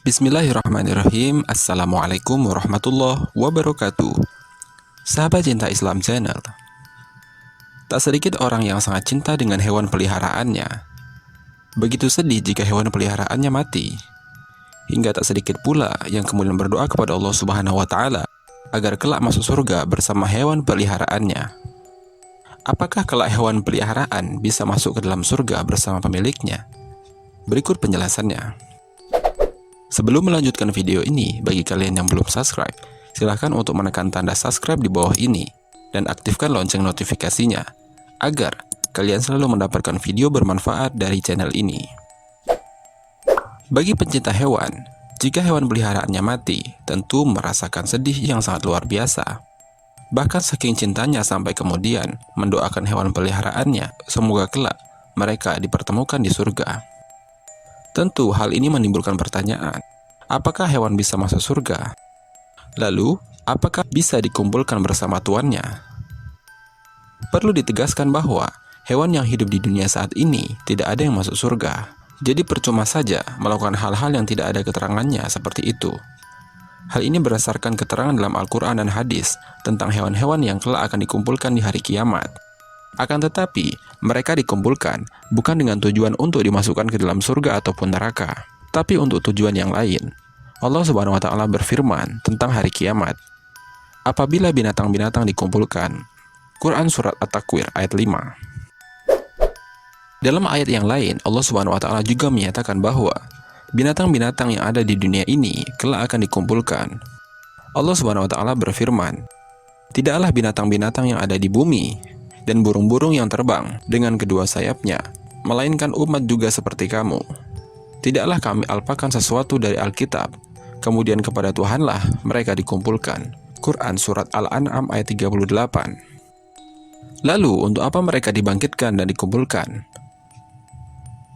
Bismillahirrahmanirrahim. Assalamualaikum warahmatullahi wabarakatuh. Sahabat Cinta Islam Channel. Tak sedikit orang yang sangat cinta dengan hewan peliharaannya. Begitu sedih jika hewan peliharaannya mati. Hingga tak sedikit pula yang kemudian berdoa kepada Allah Subhanahu wa Ta'ala agar kelak masuk surga bersama hewan peliharaannya. Apakah kelak hewan peliharaan bisa masuk ke dalam surga bersama pemiliknya? Berikut penjelasannya. Sebelum melanjutkan video ini, bagi kalian yang belum subscribe, silahkan untuk menekan tanda subscribe di bawah ini dan aktifkan lonceng notifikasinya agar kalian selalu mendapatkan video bermanfaat dari channel ini. Bagi pencinta hewan, jika hewan peliharaannya mati, tentu merasakan sedih yang sangat luar biasa. Bahkan saking cintanya sampai kemudian mendoakan hewan peliharaannya semoga kelak mereka dipertemukan di surga. Tentu hal ini menimbulkan pertanyaan, apakah hewan bisa masuk surga? Lalu, apakah bisa dikumpulkan bersama tuannya? Perlu ditegaskan bahwa hewan yang hidup di dunia saat ini tidak ada yang masuk surga. Jadi percuma saja melakukan hal-hal yang tidak ada keterangannya seperti itu. Hal ini berdasarkan keterangan dalam Al-Quran dan hadis tentang hewan-hewan yang kelak akan dikumpulkan di hari kiamat. Akan tetapi, mereka dikumpulkan bukan dengan tujuan untuk dimasukkan ke dalam surga ataupun neraka, tapi untuk tujuan yang lain. Allah Subhanahu wa Ta'ala berfirman tentang hari kiamat. Apabila binatang-binatang dikumpulkan. Quran Surat At-Takwir ayat 5. Dalam ayat yang lain, Allah Subhanahu wa Ta'ala juga menyatakan bahwa binatang-binatang yang ada di dunia ini kelak akan dikumpulkan. Allah Subhanahu wa Ta'ala berfirman, tidaklah binatang-binatang yang ada di bumi dan burung-burung yang terbang dengan kedua sayapnya, melainkan umat juga seperti kamu. Tidaklah kami alpakan sesuatu dari Alkitab, kemudian kepada Tuhanlah mereka dikumpulkan. Quran Surat Al-An'am ayat 38. Lalu, untuk apa mereka dibangkitkan dan dikumpulkan?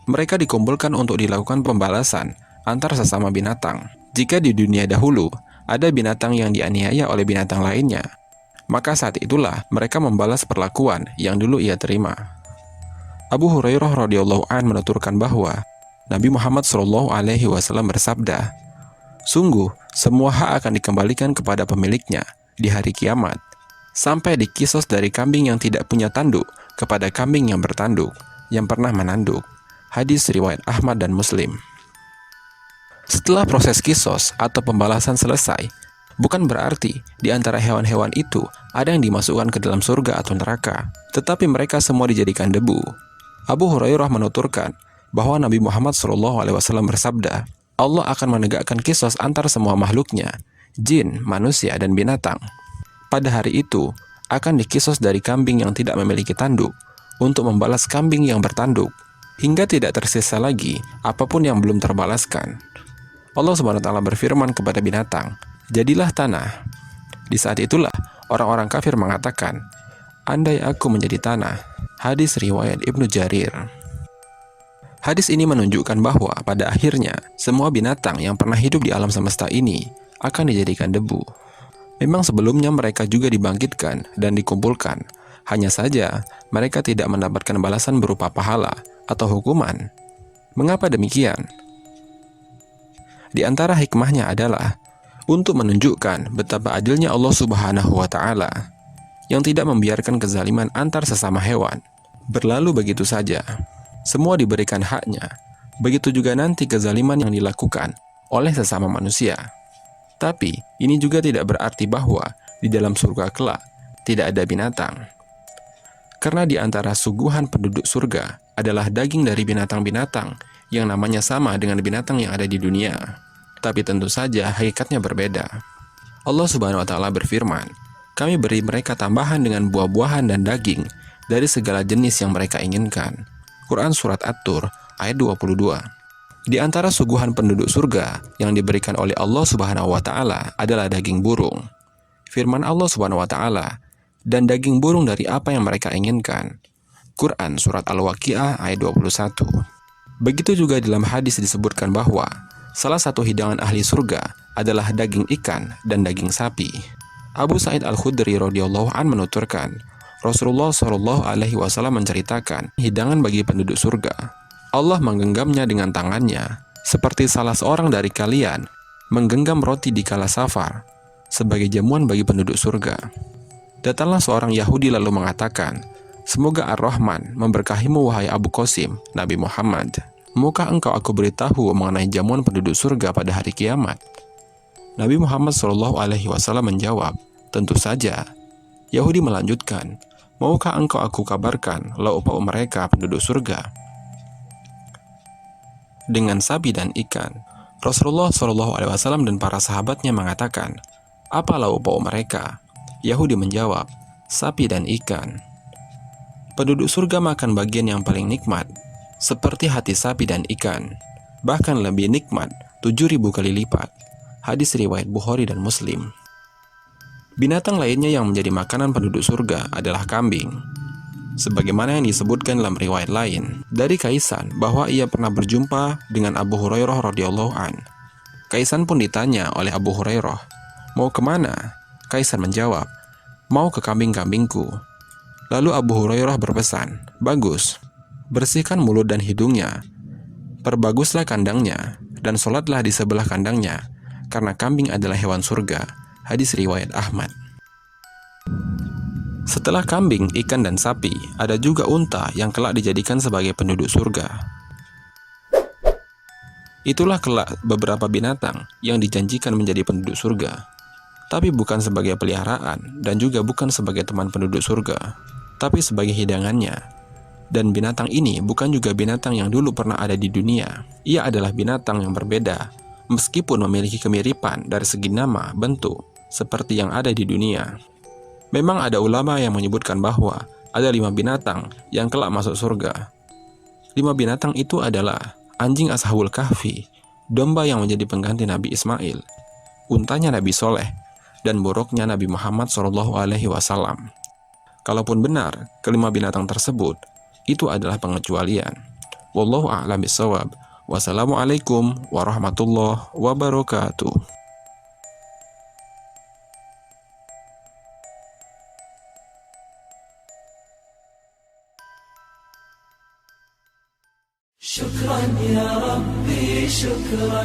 Mereka dikumpulkan untuk dilakukan pembalasan antar sesama binatang. Jika di dunia dahulu, ada binatang yang dianiaya oleh binatang lainnya, maka saat itulah mereka membalas perlakuan yang dulu ia terima. Abu Hurairah radhiyallahu an menuturkan bahwa Nabi Muhammad SAW bersabda, sungguh semua hak akan dikembalikan kepada pemiliknya di hari kiamat, sampai dikisos dari kambing yang tidak punya tanduk kepada kambing yang bertanduk, yang pernah menanduk. Hadis riwayat Ahmad dan Muslim. Setelah proses kisos atau pembalasan selesai, bukan berarti di antara hewan-hewan itu ada yang dimasukkan ke dalam surga atau neraka, tetapi mereka semua dijadikan debu. Abu Hurairah menuturkan bahwa Nabi Muhammad SAW bersabda, Allah akan menegakkan kisos antar semua makhluknya, jin, manusia, dan binatang. Pada hari itu, akan dikisos dari kambing yang tidak memiliki tanduk untuk membalas kambing yang bertanduk, hingga tidak tersisa lagi apapun yang belum terbalaskan. Allah Subhanahu wa Ta'ala berfirman kepada binatang, jadilah tanah. Di saat itulah orang-orang kafir mengatakan, andai aku menjadi tanah. Hadis riwayat Ibnu Jarir. Hadis ini menunjukkan bahwa pada akhirnya semua binatang yang pernah hidup di alam semesta ini akan dijadikan debu. Memang sebelumnya mereka juga dibangkitkan dan dikumpulkan. Hanya saja mereka tidak mendapatkan balasan berupa pahala atau hukuman. Mengapa demikian? Di antara hikmahnya adalah untuk menunjukkan betapa adilnya Allah Subhanahu wa Ta'ala yang tidak membiarkan kezaliman antar sesama hewan berlalu begitu saja. Semua diberikan haknya. Begitu juga nanti kezaliman yang dilakukan oleh sesama manusia. Tapi ini juga tidak berarti bahwa di dalam surga kelak tidak ada binatang. Karena di antara suguhan penduduk surga adalah daging dari binatang-binatang yang namanya sama dengan binatang yang ada di dunia. Tapi tentu saja hakikatnya berbeda. Allah Subhanahu wa Ta'ala berfirman, kami beri mereka tambahan dengan buah-buahan dan daging dari segala jenis yang mereka inginkan. Quran Surat At-Tur ayat 22. Di antara suguhan penduduk surga yang diberikan oleh Allah Subhanahu wa Ta'ala adalah daging burung. Firman Allah Subhanahu wa Ta'ala, dan daging burung dari apa yang mereka inginkan. Quran Surat Al-Waqi'ah ayat 21. Begitu juga dalam hadis disebutkan bahwa salah satu hidangan ahli surga adalah daging ikan dan daging sapi. Abu Sa'id Al-Khudri radhiyallahu an menuturkan, Rasulullah SAW menceritakan hidangan bagi penduduk surga. Allah menggenggamnya dengan tangannya seperti salah seorang dari kalian menggenggam roti di kala safar sebagai jamuan bagi penduduk surga. Datanglah seorang Yahudi lalu mengatakan, "Semoga Ar-Rahman memberkahimu wahai Abu Qasim, Nabi Muhammad. Maukah engkau aku beritahu mengenai jamuan penduduk surga pada hari kiamat?" Nabi Muhammad SAW menjawab, "Tentu saja." Yahudi melanjutkan, "Maukah engkau aku kabarkan lauk pauk mereka penduduk surga dengan sapi dan ikan?" Rasulullah SAW dan para sahabatnya mengatakan, "Apa lauk pauk mereka?" Yahudi menjawab, "Sapi dan ikan." Penduduk surga makan bagian yang paling nikmat, seperti hati sapi dan ikan, bahkan lebih nikmat 7.000 kali lipat. Hadis riwayat Bukhari dan Muslim. Binatang lainnya yang menjadi makanan penduduk surga adalah kambing. Sebagaimana yang disebutkan dalam riwayat lain dari Kaisan bahwa ia pernah berjumpa dengan Abu Hurairah radhiyallahu an. Kaisan pun ditanya oleh Abu Hurairah, "Mau kemana?" Kaisan menjawab, "Mau ke kambing-kambingku." Lalu Abu Hurairah berpesan, "Bagus, bersihkan mulut dan hidungnya, perbaguslah kandangnya, dan sholatlah di sebelah kandangnya, karena kambing adalah hewan surga." Hadis riwayat Ahmad. Setelah kambing, ikan, dan sapi, ada juga unta yang kelak dijadikan sebagai penduduk surga. Itulah kelak beberapa binatang yang dijanjikan menjadi penduduk surga, tapi bukan sebagai peliharaan dan juga bukan sebagai teman penduduk surga, tapi sebagai hidangannya. Dan binatang ini bukan juga binatang yang dulu pernah ada di dunia. Ia adalah binatang yang berbeda, meskipun memiliki kemiripan dari segi nama, bentuk, seperti yang ada di dunia. Memang ada ulama yang menyebutkan bahwa ada 5 binatang yang kelak masuk surga. 5 binatang itu adalah anjing Ashabul Kahfi, domba yang menjadi pengganti Nabi Ismail, untanya Nabi Soleh, dan buruknya Nabi Muhammad SAW. Kalaupun benar, kelima binatang tersebut, itu adalah pengecualian. Wallahu a'lam bishawab. Wassalamualaikum warahmatullahi wabarakatuh. شكرا يا ربي شكرا